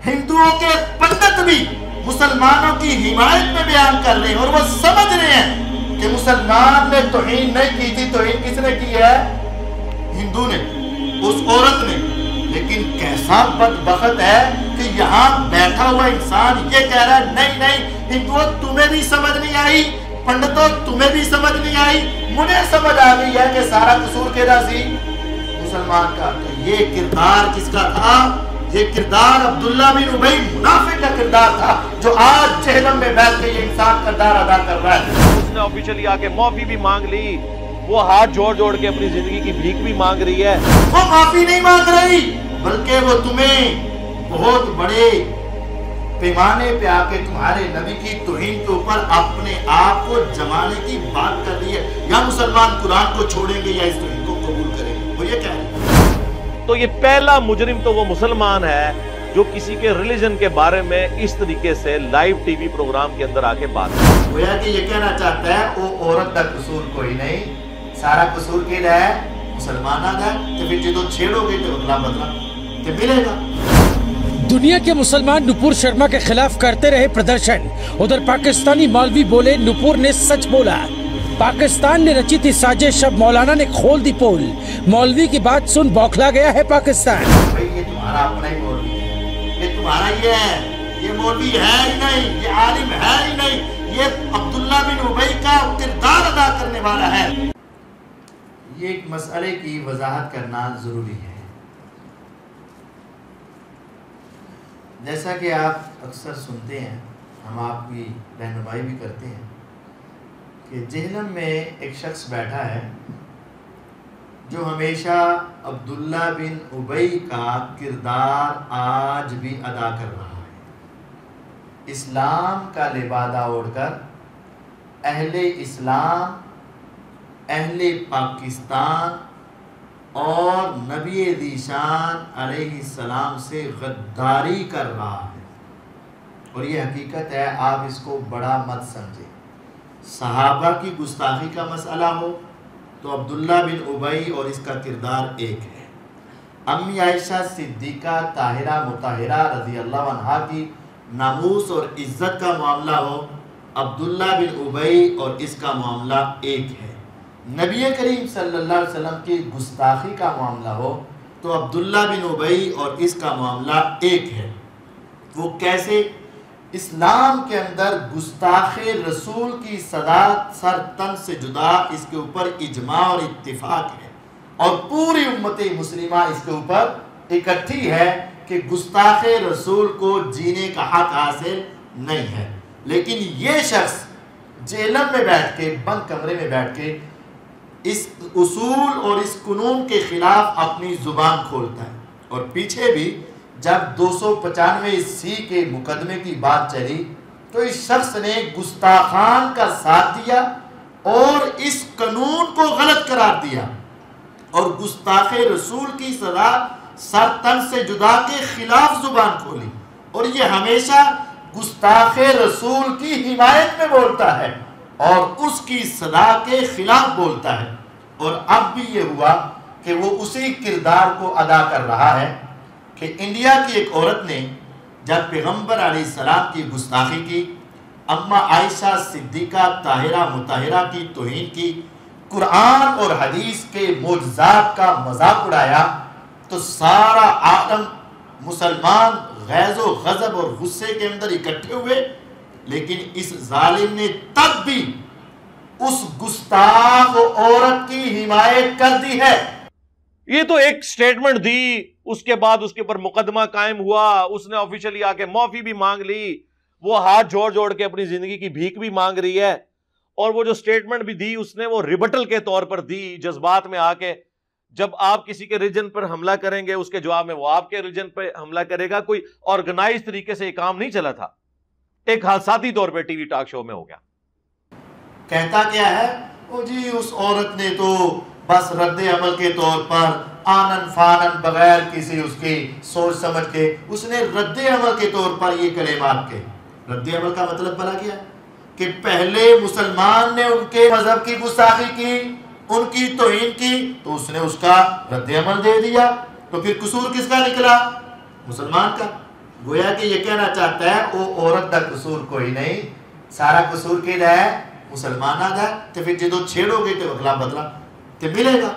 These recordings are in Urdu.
ہندوؤں کے پنڈت بھی مسلمانوں کی حمایت میں بیان کر رہے ہیں، اور وہ سمجھ رہے ہیں کہ مسلمان نے توہین نہیں کی تھی، توہین کس نے کی ہے؟ ہندو نے، اس عورت نے۔ لیکن کیسا بدبخت ہے کہ یہاں بیٹھا ہوا انسان یہ کہہ رہا ہے نہیں نہیں ہندوؤں تمہیں بھی سمجھ نہیں آئی، پنڈتوں تمہیں بھی سمجھ نہیں آئی، مجھے سمجھ آ گئی ہے کہ سارا قصور کیدا سی؟ مسلمان کا۔ تو یہ کردار کس کا تھا؟ یہ کردار عبداللہ بن ابی منافق کا کردار تھا، جو آج جہنم میں بیٹھ کے یہ انسان کردار ادا کر رہا ہے۔ اس نے آفیشلی آ کے معافی بھی مانگ لی، وہ ہاتھ جوڑ جوڑ کے اپنی زندگی کی بھیک بھی مانگ رہی ہے۔ وہ معافی نہیں مانگ رہی، بلکہ وہ تمہیں بہت بڑے پیمانے پہ آ کے تمہارے نبی کی توہین کے اوپر اپنے آپ کو جمانے کی بات کر رہی ہے۔ یا مسلمان قرآن کو چھوڑیں گے یا اس توہین کو قبول کریں گے، وہ یہ کہہ رہے ہیں۔ تو یہ پہلا مجرم تو وہ مسلمان ہے جو کسی کے ریلیجن کے بارے میں اس طریقے سے لائیو ٹی وی پروگرام کے اندر آ کے بات کرتا ہے۔ گویا کہ یہ کہنا چاہتا ہے وہ عورت کا قصور کوئی نہیں، سارا قصور کی ہے مسلمانہ کا، تو پھر جدو چھیڑو گے تو اگلا بدلا تو ملے گا۔ دنیا کے مسلمان نپور شرما کے خلاف کرتے رہے پردرشن، ادھر پاکستانی مولوی بولے نپور نے سچ بولا، پاکستان نے رچی تھی سازش، اب مولانا نے کھول دی پول، مولوی کی بات سن بوکھلا گیا ہے پاکستان۔ بھئی یہ تمہارا اپنا ہی مولوی ہے، یہ تمہارا یہ ہے، یہ مولوی ہے ہی نہیں، یہ عالم ہے ہی نہیں، یہ عبداللہ بن ابی کا کردار ادا کرنے والا ہے۔ یہ ایک مسئلے کی وضاحت کرنا ضروری ہے۔ جیسا کہ آپ اکثر سنتے ہیں، ہم آپ کی رہنمائی بھی کرتے ہیں کہ جہنم میں ایک شخص بیٹھا ہے جو ہمیشہ عبداللہ بن ابی کا کردار آج بھی ادا کر رہا ہے۔ اسلام کا لبادہ اوڑھ کر اہل اسلام، اہل پاکستان اور نبی ذی شان علیہ السلام سے غداری کر رہا ہے، اور یہ حقیقت ہے، آپ اس کو بڑا مت سمجھیں۔ صحابہ کی گستاخی کا مسئلہ ہو تو عبداللہ بن ابی اور اس کا کردار ایک ہے۔ امی عائشہ صدیقہ طاہرہ مطہرہ رضی اللہ عنہا کی ناموس اور عزت کا معاملہ ہو، عبداللہ بن ابی اور اس کا معاملہ ایک ہے۔ نبی کریم صلی اللہ علیہ وسلم کی گستاخی کا معاملہ ہو تو عبداللہ بن ابی اور اس کا معاملہ ایک ہے۔ وہ کیسے؟ اسلام کے اندر گستاخ رسول کی سزا سر تن سے جدا، اس کے اوپر اجماع اور اتفاق ہے، اور پوری امت مسلمہ اس کے اوپر اکٹھی ہے کہ گستاخ رسول کو جینے کا حق حاصل نہیں ہے۔ لیکن یہ شخص جہنم میں بیٹھ کے، بند کمرے میں بیٹھ کے اس اصول اور اس قانون کے خلاف اپنی زبان کھولتا ہے۔ اور پیچھے بھی جب 295 کے مقدمے کی بات چلی تو اس شخص نے گستاخان کا ساتھ دیا اور اس قانون کو غلط قرار دیا، اور گستاخ رسول کی سزا سر تن سے جدا کے خلاف زبان کھولی، اور یہ ہمیشہ گستاخ رسول کی حمایت میں بولتا ہے اور اس کی سزا کے خلاف بولتا ہے۔ اور اب بھی یہ ہوا کہ وہ اسی کردار کو ادا کر رہا ہے کہ انڈیا کی ایک عورت نے جب پیغمبر علیہ السلام کی گستاخی کی، اماں عائشہ صدیقہ طاہرہ مطہرہ کی توہین کی، قرآن اور حدیث کے معجزات کا مذاق اڑایا، تو سارا عالم مسلمان غیظ و غضب اور غصے کے اندر اکٹھے ہوئے، لیکن اس ظالم نے تب بھی اس گستاخ عورت کی حمایت کر دی ہے۔ یہ تو ایک سٹیٹمنٹ دی، اس کے بعد اس کے اوپر مقدمہ قائم ہوا، اس نے آفیشلی آ کے معافی بھی مانگ لی، وہ ہاتھ جوڑ جوڑ کے اپنی زندگی کی بھیک بھی مانگ رہی ہے، اور وہ جو سٹیٹمنٹ بھی دی اس نے وہ ریبٹل کے طور پر دی، جذبات میں آ کے۔ جب آپ کسی کے ریجن پر حملہ کریں گے اس کے جواب میں وہ آپ کے ریجن پہ حملہ کرے گا۔ کوئی آرگنائز طریقے سے یہ کام نہیں چلا تھا، ایک حادثاتی طور پہ ٹی وی ٹاک شو میں ہو گیا۔ کہتا کیا ہے وہ جی اس عورت نے تو بس رد عمل کے طور پر آنن فانن بغیر کسی اس کی سوچ سمجھ کے اس نے رد عمل کے طور پر یہ کلمات کے۔ رد عمل کا مطلب بھلا کیا ہے کہ پہلے مسلمان نے ان کے مذہب کی گستاخی کی، ان کی توہین کی، تو اس نے اس کا رد عمل دے دیا، تو پھر قصور کس کا نکلا؟ مسلمان کا۔ گویا کہ یہ کہنا چاہتا ہے وہ عورت دا قصور کوئی نہیں، سارا قصور کی ہے مسلمانہ دا، تو پھر جدو چھیڑو گے تو اگلا بدلا تو ملے گا۔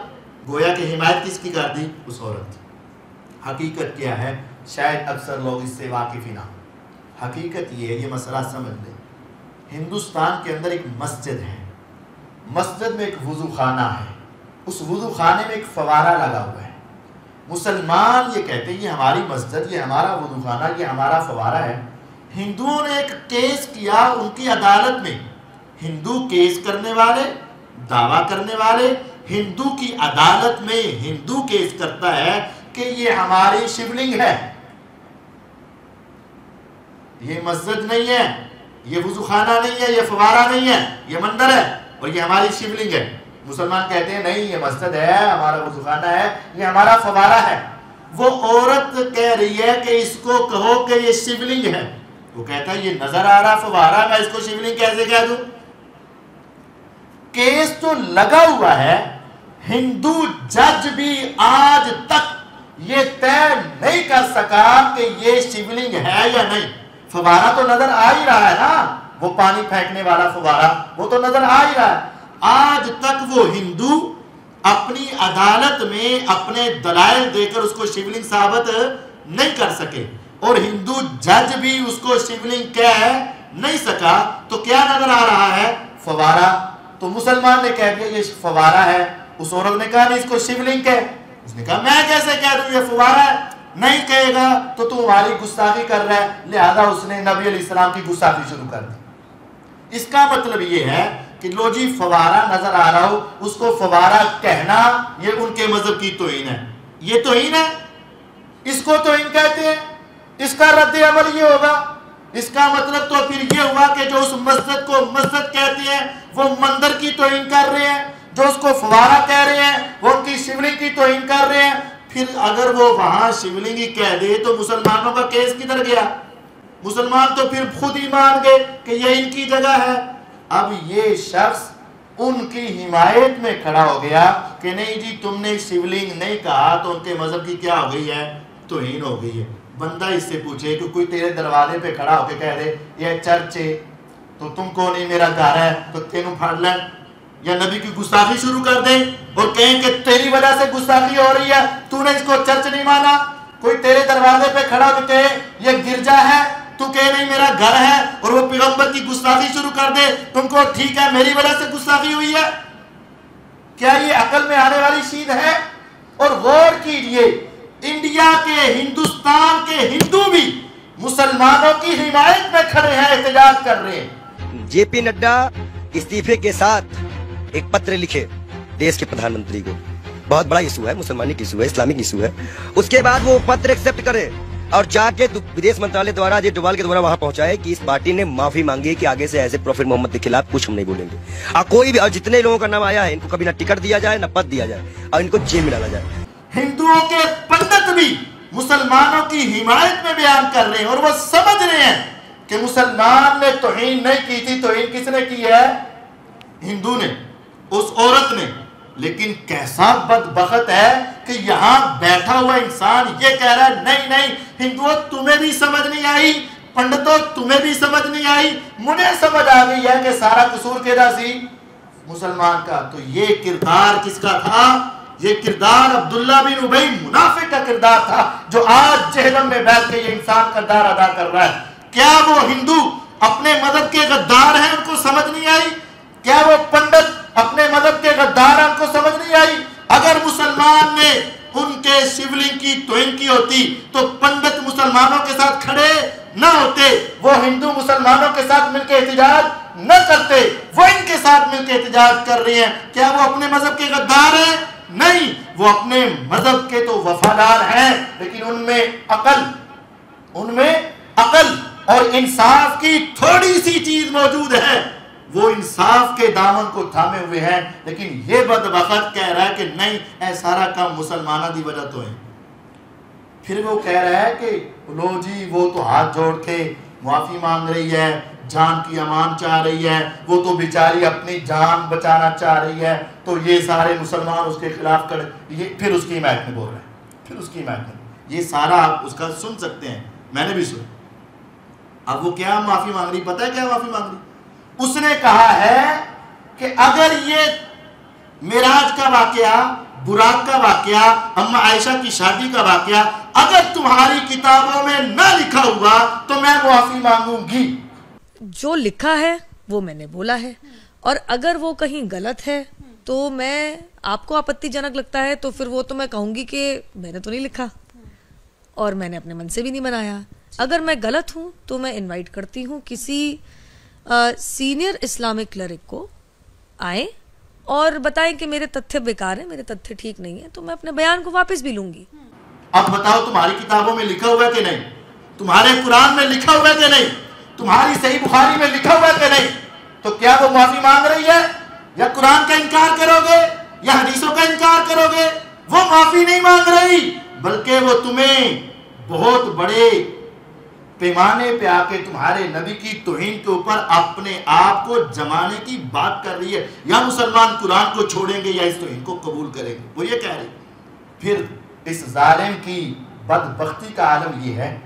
گویا کہ حمایت کس کی کر دی؟ اس عورت۔ حقیقت کیا ہے؟ شاید اکثر لوگ اس سے واقف ہی نہ ہوں۔ حقیقت یہ ہے، یہ مسئلہ سمجھ لیں، ہندوستان کے اندر ایک مسجد ہے، مسجد میں ایک وضو خانہ ہے، اس وضو خانے میں ایک فوارہ لگا ہوا ہے۔ مسلمان یہ کہتے ہیں یہ ہماری مسجد، یہ ہمارا وضو خانہ، یہ ہمارا فوارہ ہے۔ ہندوؤں نے ایک کیس کیا ان کی عدالت میں، ہندو کیس کرنے والے، دعویٰ کرنے والے، ہندو کی عدالت میں ہندو کیس کرتا ہے کہ یہ ہماری شیولنگ ہے، یہ مسجد نہیں ہے، یہ وضو خانہ نہیں ہے، یہ فوارہ نہیں ہے، یہ مندر ہے اور یہ ہماری شیولنگ ہے۔ مسلمان کہتے ہیں نہیں یہ مسجد ہے، ہمارا وضو خانہ ہے، یہ ہمارا فوارہ ہے۔ وہ عورت کہہ رہی ہے کہ اس کو کہو کہ یہ شیولنگ ہے، وہ کہتا ہے یہ نظر آ رہا فوارہ، میں اس کو شیولنگ کیسے کہہ دوں؟ کیس تو لگا ہوا ہے، ہندو جج بھی آج تک یہ طے نہیں کر سکا کہ یہ شیولنگ ہے یا نہیں۔ فوارہ تو نظر آ ہی رہا ہے نا، وہ پانی پھینکنے والا فوارہ وہ تو نظر آ ہی رہا ہے۔ آج تک وہ ہندو اپنی عدالت میں اپنے دلائل دے کر اس کو شیولنگ ثابت نہیں کر سکے، اور ہندو جج بھی اس کو شیولنگ کہہ نہیں سکا، تو کیا نظر آ رہا ہے؟ فوارہ۔ تو مسلمان نے کہہ دیا یہ فوارہ ہے، اس عورت نے کہا نہیں اس کو شیولنگ کہہ، اس نے کہا میں کیسے کہہ دوں یہ فوارہ ہے؟ نہیں کہے گا تو تو ہماری گستاخی کر رہا ہے، لہذا اس نے نبی علیہ السلام کی گستاخی شروع کر دی۔ اس کا مطلب یہ ہے کہ لو جی فوارہ نظر آ رہا ہو، اس کو فوارہ کہنا یہ ان کے مذہب کی توہین ہے، یہ توہین ہے، اس کو توہین کہتے ہیں۔ اس کا رد عمل یہ ہوگا، اس کا مطلب تو پھر یہ ہوا کہ جو اس مسجد کو مسجد کہتے ہیں وہ مندر کی توہین کر رہے ہیں، جو اس کو فوارہ کہہ رہے ہیں وہ ان کی شیولنگ کی توہین کر رہے ہیں۔ پھر اگر وہ وہاں شیولنگ ہی کہہ دے تو مسلمانوں کا کیس کدھر گیا؟ مسلمان تو پھر خود ہی مان گئے کہ یہ ان کی جگہ ہے۔ اب یہ شخص ان کی حمایت میں کھڑا ہو گیا کہ نہیں جی تم نے شیولنگ نہیں کہا تو ان کے مذہب کی کیا ہو گئی ہے؟ توہین ہو گئی ہے۔ بندہ اس سے پوچھے کہ کوئی تیرے دروازے پہ کھڑا ہو کے کہہ دے یہ چرچ ہے تو تم کو نہیں میرا گھر ہے تو تینوں پھاڑ لیں، یا نبی کی گستاخی شروع کر دیں اور کہیں کہ تیری وجہ سے گستاخی ہو رہی ہے، تو نے اس کو چرچ نہیں مانا۔ کوئی تیرے دروازے پہ کھڑا ہو کے کہے یہ گرجا ہے، تو کہے نہیں میرا گھر ہے، اور وہ پیغمبر کی گستاخی شروع کر دے، تم کو ٹھیک ہے میری وجہ سے گستاخی ہوئی ہے؟ کیا یہ عقل میں آنے والی چیز ہے؟ اور غور کیجئے انڈیا کے ہندوستان کے ہندو بھی مسلمانوں کی حمایت میں کھڑے ہیں، احتجاج کر رہے ہیں۔ جے پی نڈا استعفے کے ساتھ ایک پتر لکھے دیش کے پردھان منتری کو، بہت بڑا ایشو ہے، مسلمانی ایشو ہے، اسلامک ایشو ہے۔ اس کے بعد وہ پتر ایکسپٹ کرے اور جا کے ودیش منترالیہ دوارا اجے ڈوبال کے دوارا وہاں پہنچائے کہ اس پارٹی نے معافی مانگی کہ آگے سے ایسے پروفیٹ محمد کے خلاف کچھ ہم نہیں بولیں گے، اور کوئی بھی، اور جتنے لوگوں کا نام آیا ہے ان کو کبھی نہ ٹکٹ دیا جائے نہ پد دیا جائے اور ان کو جیل میں ڈالا جائے۔ ہندوؤں کے پنڈت بھی مسلمانوں کی حمایت میں بیان کر رہے ہیں، اور وہ سمجھ رہے ہیں کہ مسلمان نے توہین نہیں کی تھی، توہین کس نے کی ہے؟ ہندو نے، اس عورت نے۔ لیکن کیسا بدبخت ہے کہ یہاں بیٹھا ہوا انسان یہ کہہ رہا ہے نہیں نہیں ہندوؤں تمہیں بھی سمجھ نہیں آئی، پنڈتوں تمہیں بھی سمجھ نہیں آئی، مجھے سمجھ آ گئی ہے کہ سارا قصور کیدا سی مسلمان کا۔ تو یہ کردار کس کا تھا؟ یہ کردار عبداللہ بن ابی منافق کا کردار تھا، جو آج جہنم میں بیٹھ کے یہ انسان کردار ادا کر رہا ہے۔ کیا وہ ہندو اپنے مذہب کے غدار ہیں، ان کو سمجھ نہیں آئی؟ کیا وہ پنڈت اپنے مذہب کے غدار ہیں، ان کو سمجھ نہیں آئی؟ اگر مسلمان نے ان کے شیولنگ کی توہین کی ہوتی تو پنڈت مسلمانوں کے ساتھ کھڑے نہ ہوتے، وہ ہندو مسلمانوں کے ساتھ مل کے احتجاج نہ کرتے، وہ ان کے ساتھ مل کے احتجاج کر رہے ہیں۔ کیا وہ اپنے مذہب کے غدار ہیں؟ نہیں، وہ اپنے مذہب کے تو وفادار ہیں، لیکن ان میں عقل اور انصاف کی تھوڑی سی چیز موجود ہے، وہ انصاف کے دامن کو تھامے ہوئے ہیں۔ لیکن یہ بدبخت کہہ رہا ہے کہ نہیں اے سارا کام مسلمانہ دی وجہ تو ہے۔ پھر وہ کہہ رہا ہے کہ لو جی وہ تو ہاتھ جوڑ کے معافی مانگ رہی ہے، جان کی امان چاہ رہی ہے، وہ تو بیچاری اپنی جان بچانا چاہ رہی ہے، تو یہ سارے مسلمان اس کے خلاف کھڑے، یہ پھر اس کی حمایت میں بول رہے ہیں، پھر اس کی حمایت میں۔ یہ سارا آپ اس کا سن سکتے ہیں، میں نے بھی سنا. اب وہ کیا معافی مانگ رہی, پتہ ہے کیا معافی مانگ رہی؟ اس نے کہا ہے کہ اگر یہ معراج کا واقعہ, براق کا واقعہ, اما عائشہ کی شادی کا واقعہ اگر تمہاری کتابوں میں نہ لکھا ہوا تو میں معافی مانگوں گی. جو لکھا ہے وہ میں نے بولا ہے, اور اگر وہ کہیں غلط ہے تو میں, آپ کو آپتی جنک لگتا ہے تو پھر وہ تو میں کہوں گی کہ میں نے تو نہیں لکھا اور میں نے اپنے من سے بھی نہیں بنایا. اگر میں غلط ہوں تو میں انوائٹ کرتی ہوں کسی سینئر اسلامک کلرک کو, آئیں اور بتائیں کہ میرے تتھے بیکار ہیں, میرے تتھے ٹھیک نہیں ہیں, تو میں اپنے بیان کو واپس بھی لوں گی. اب بتاؤ تمہاری کتابوں میں لکھا ہوا ہے کہ نہیں, تمہارے قرآن میں لکھا ہوا ہے کہ نہیں, تمہاری صحیح بخاری میں لکھا ہوا ہے کہ نہیں, تو کیا وہ معافی مانگ رہی ہے؟ یا قرآن کا انکار کرو گے یا حدیثوں کا انکار کرو گے؟ وہ معافی نہیں مانگ رہی, بلکہ وہ تمہیں بہت بڑے پیمانے پہ آ کے تمہارے نبی کی توہین کے اوپر اپنے آپ کو جمانے کی بات کر رہی ہے. یا مسلمان قرآن کو چھوڑیں گے یا اس توہین کو قبول کریں گے, وہ یہ کہہ رہی. پھر اس ظالم کی بدبختی کا عالم یہ ہے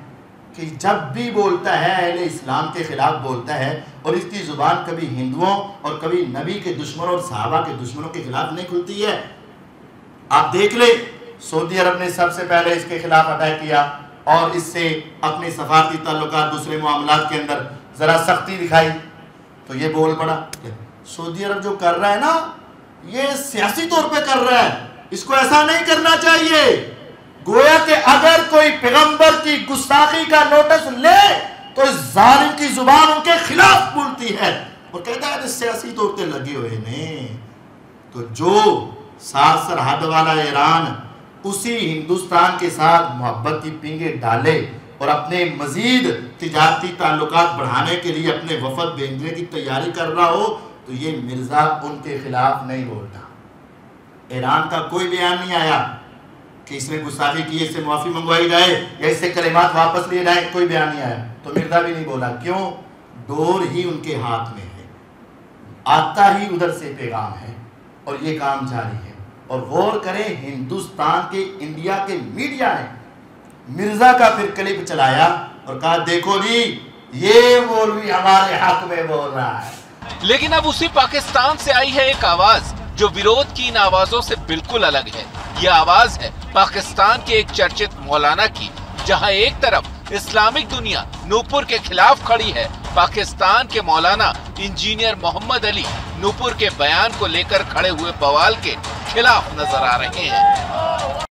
کہ جب بھی بولتا ہے اہل اسلام کے خلاف بولتا ہے, اور اس کی زبان کبھی ہندوؤں اور کبھی نبی کے دشمنوں اور صحابہ کے دشمنوں کے خلاف نہیں کھلتی ہے. آپ دیکھ لیں, سعودی عرب نے سب سے پہلے اس کے خلاف اٹیک کیا اور اس سے اپنے سفارتی تعلقات دوسرے معاملات کے اندر ذرا سختی دکھائی, تو یہ بول پڑا. سعودی عرب جو کر رہا ہے نا, یہ سیاسی طور پہ کر رہا ہے, اس کو ایسا نہیں کرنا چاہیے. گویا کہ اگر کوئی پیغمبر کی گستاخی کا نوٹس لے تو اس ظالم کی زبان ان کے خلاف بولتی ہے اور کہتا ہے سیاسی طور پہ لگے ہوئے نے. تو جو ساتھ سرحد والا ایران اسی ہندوستان کے ساتھ محبت کی پینگیں ڈالے اور اپنے مزید تجارتی تعلقات بڑھانے کے لیے اپنے وفد بھیجنے کی تیاری کر رہا ہو, تو یہ مرزا ان کے خلاف نہیں بولتا. ایران کا کوئی بیان نہیں آیا کہ اس نے گستاخی کی, اس سے معافی منگوائی جائے یا اس سے کلمات واپس لیے جائیں, کوئی بیان نہیں آیا. تو مرزا بھی نہیں بولا. کیوں؟ ڈور ہی ان کے ہاتھ میں ہے, آتا ہی ادھر سے پیغام ہے اور یہ کام جاری ہے. اور غور کریں, ہندوستان کے, انڈیا کے میڈیا نے مرزا کا پھر کلپ چلایا اور کہا دیکھو جی یہ مولوی ہمارے حق میں بول رہا ہے. لیکن اب اسی پاکستان سے آئی ہے ایک آواز جو ویرودھ کی ان آوازوں سے بالکل الگ ہے. یہ آواز ہے پاکستان کے ایک چرچت مولانا کی, جہاں ایک طرف اسلامک دنیا نوپور کے خلاف کھڑی ہے, پاکستان کے مولانا انجینئر محمد علی نوپور کے بیان کو لے کر کھڑے ہوئے بوال کے خلاف نظر آ رہے ہیں.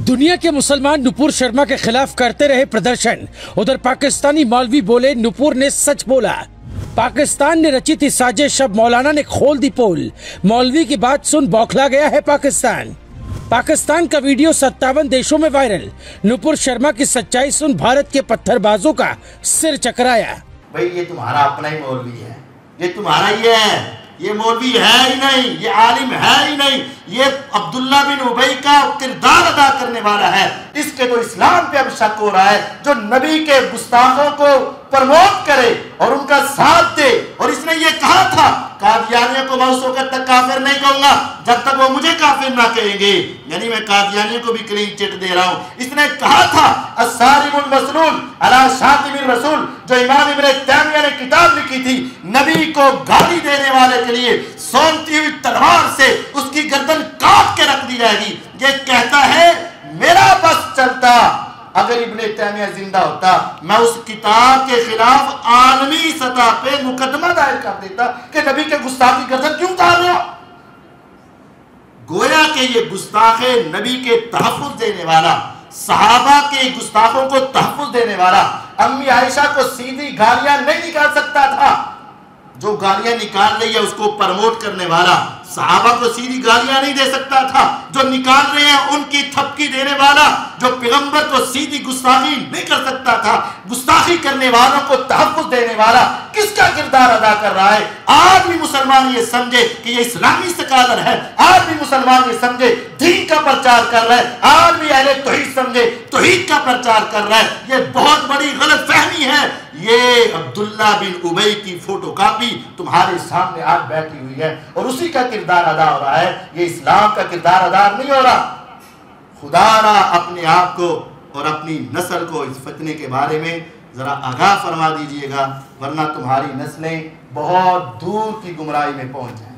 دنیا کے مسلمان نپور شرما کے خلاف کرتے رہے پردرشن, ادھر پاکستانی مولوی بولے نپور نے سچ بولا. پاکستان نے رچی تھی سازش, اب مولانا نے کھول دی پول. مولوی کی بات سن بوکھلا گیا ہے پاکستان. پاکستان کا ویڈیو 57 دیشوں میں وائرل. نپور شرما کی سچائی سن بھارت کے پتھر بازوں کا سر چکرایا. بھئی یہ تمہارا اپنا ہی مولوی ہے, یہ تمہارا ہی ہے, یہ مولوی ہے ہی نہیں, یہ عالم ہے ہی نہیں, یہ عبداللہ بن ابی کا کردار ادا کرنے والا ہے. اس کے تو اسلام پہ اب شک ہو رہا ہے, جو نبی کے گستاخوں کو پرموٹ کرے اور ان کا ساتھ دے. اور اس نے یہ کہا تھا قادیانیوں کو میں اس وقت تک کافر نہیں کہوں گا جب تک وہ مجھے کافر نہ کہیں گے, یعنی میں قادیانیوں کو بھی کلین چٹ دے رہا ہوں. اس نے کہا تھا الصارم المسلول علی شاتم الرسول, جو امام ابن تیمیہ نے کتاب لکھی تھی نبی کو گالی دینے والے کے لیے سونتی ہوئی تلوار سے اس کی گردن کاٹ کے رکھ دی جائے گی. یہ کہتا ہے میرا بس چلتا, اگر ابن تیمیہ زندہ ہوتا میں اس کتاب کے خلاف عالمی سطح پہ مقدمہ دائر کر دیتا کہ نبی کے گستاخی گردن کیوں اتار رہا. گویا کہ یہ گستاخ نبی کے تحفظ دینے والا, صحابہ کے گستاخوں کو تحفظ دینے والا, امی عائشہ کو سیدھی گالیاں نہیں نکال سکتا تھا, جو گالیاں نکال رہی ہے اس کو پرموٹ کرنے والا صحابہ کو سیدھی گالیاں نہیں دے سکتا تھا, جو نکال رہے ہیں ان کی تھپکی دینے والا, جو پیغمبر کو سیدھی گستاخی نہیں کر سکتا تھا, گستاخی کرنے والوں کو تحفظ دینے والا کس کا کردار ادا کر رہا ہے. آج بھی مسلمان یہ سمجھے کہ یہ اسلامی سکالر ہے, آج بھی مسلمان یہ سمجھے دین کا پرچار کر رہا ہے, آج بھی اہل توحید سمجھے توحید کا پرچار کر رہا ہے. یہ بہت بڑی غلط فہمی ہے. یہ عبداللہ بن ابی کی فوٹو کاپی تمہارے سامنے آج بیٹھی ہوئی ہے اور اسی کا کردار ادا ہو رہا ہے, یہ اسلام کا کردار ادا نہیں ہو رہا. خدا را اپنے آپ کو اور اپنی نسل کو اس فتنے کے بارے میں ذرا آگاہ فرما دیجئے گا، ورنہ تمہاری نسلیں بہت دور کی گمراہی میں پہنچ جائیں۔